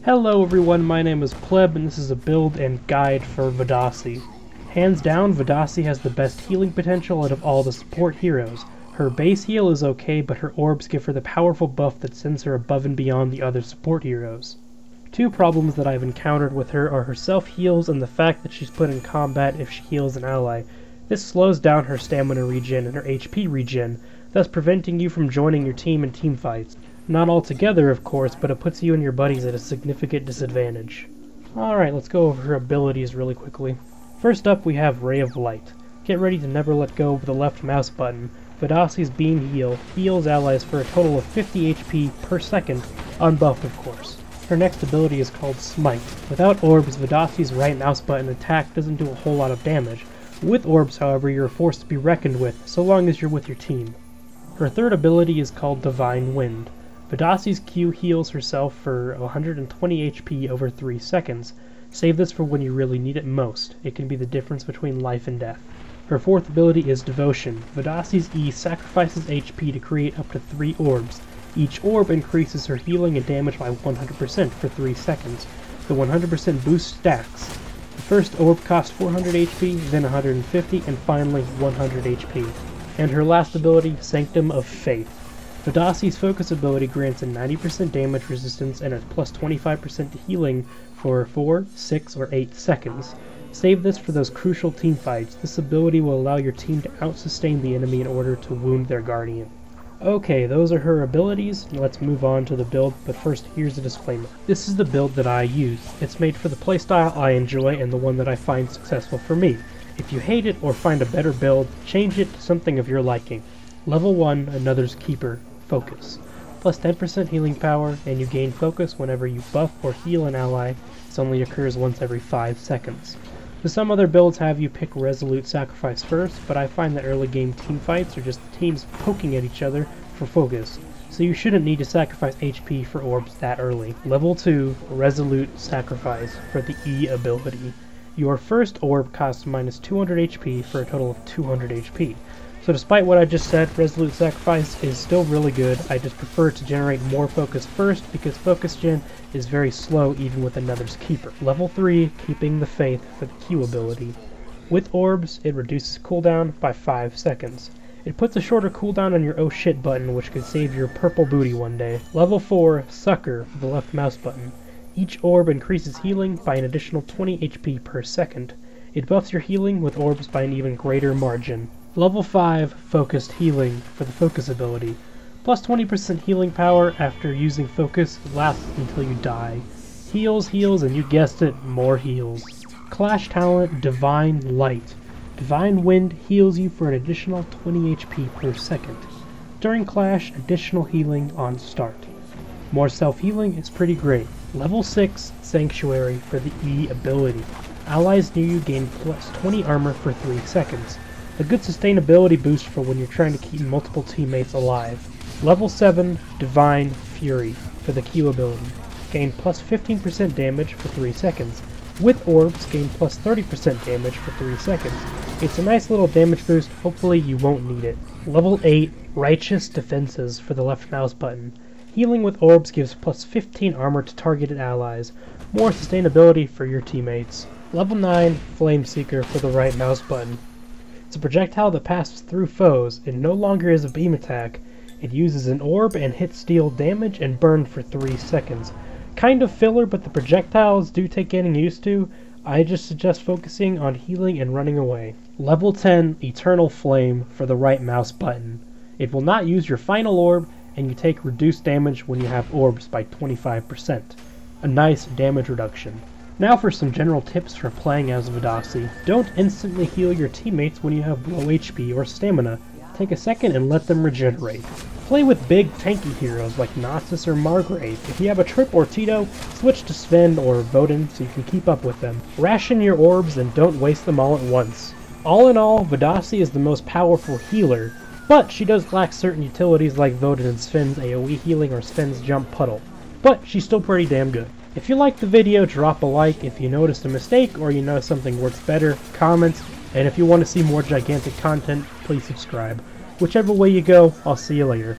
Hello everyone, my name is Pleb and this is a build and guide for Vadasi. Hands down, Vadasi has the best healing potential out of all the support heroes. Her base heal is okay, but her orbs give her the powerful buff that sends her above and beyond the other support heroes. Two problems that I've encountered with her are her self-heals and the fact that she's put in combat if she heals an ally. This slows down her stamina regen and her HP regen, thus preventing you from joining your team in teamfights. Not altogether, of course, but it puts you and your buddies at a significant disadvantage. Alright, let's go over her abilities really quickly. First up, we have Ray of Light. Get ready to never let go of the left mouse button. Vadasi's Beam Heal heals allies for a total of 50 HP per second, unbuffed of course. Her next ability is called Smite. Without orbs, Vadasi's right mouse button attack doesn't do a whole lot of damage. With orbs, however, you're forced to be reckoned with, so long as you're with your team. Her third ability is called Divine Wind. Vadasi's Q heals herself for 120 HP over 3 seconds. Save this for when you really need it most. It can be the difference between life and death. Her fourth ability is Devotion. Vadasi's E sacrifices HP to create up to 3 orbs. Each orb increases her healing and damage by 100% for 3 seconds. The 100% boost stacks. The first orb costs 400 HP, then 150, and finally 100 HP. And her last ability, Sanctum of Faith. Vadasi's Focus ability grants a 90% damage resistance and a plus 25% to healing for 4, 6, or 8 seconds. Save this for those crucial team fights. This ability will allow your team to out-sustain the enemy in order to wound their guardian. Okay, those are her abilities. Let's move on to the build, but first here's a disclaimer. This is the build that I use. It's made for the playstyle I enjoy and the one that I find successful for me. If you hate it or find a better build, change it to something of your liking. Level 1, Another's Keeper. Focus. Plus 10% healing power, and you gain focus whenever you buff or heal an ally. This only occurs once every 5 seconds. Some other builds have you pick Resolute Sacrifice first, but I find that early game teamfights are just teams poking at each other for focus, so you shouldn't need to sacrifice HP for orbs that early. Level 2, Resolute Sacrifice for the E ability. Your first orb costs minus 200 HP for a total of 200 HP. So despite what I just said, Resolute Sacrifice is still really good. I just prefer to generate more focus first because focus gen is very slow even with Another's Keeper. Level 3, Keeping the Faith for the Q ability. With orbs, it reduces cooldown by 5 seconds. It puts a shorter cooldown on your oh shit button, which could save your purple booty one day. Level 4, Sucker for the left mouse button. Each orb increases healing by an additional 20 HP per second. It buffs your healing with orbs by an even greater margin. Level 5, Focused Healing for the Focus ability. Plus 20% healing power after using Focus lasts until you die. Heals, heals, and you guessed it, more heals. Clash talent, Divine Light. Divine Wind heals you for an additional 20 HP per second. During Clash, additional healing on start. More self-healing is pretty great. Level 6, Sanctuary for the E ability. Allies near you gain plus 20 armor for 3 seconds. A good sustainability boost for when you're trying to keep multiple teammates alive. Level 7, Divine Fury for the Q ability. Gain plus 15% damage for 3 seconds. With orbs, gain plus 30% damage for 3 seconds. It's a nice little damage boost, hopefully you won't need it. Level 8, Righteous Defenses for the left mouse button. Healing with orbs gives plus 15 armor to targeted allies. More sustainability for your teammates. Level 9, Flame Seeker for the right mouse button. It's a projectile that passes through foes. It no longer is a beam attack. It uses an orb and hits deal damage and burn for 3 seconds. Kind of filler, but the projectiles do take getting used to. I just suggest focusing on healing and running away. Level 10, Eternal Flame for the right mouse button. It will not use your final orb, and you take reduced damage when you have orbs by 25%. A nice damage reduction. Now for some general tips for playing as Vadasi. Don't instantly heal your teammates when you have low HP or stamina. Take a second and let them regenerate. Play with big tanky heroes like Nasus or Margrave. If you have a Trip or Tito, switch to Sven or Voden so you can keep up with them. Ration your orbs and don't waste them all at once. All in all, Vadasi is the most powerful healer, but she does lack certain utilities like Voden and Sven's AoE healing or Sven's jump puddle. But she's still pretty damn good. If you liked the video, drop a like. If you noticed a mistake or you know something works better, comment. And if you want to see more gigantic content, please subscribe. Whichever way you go, I'll see you later.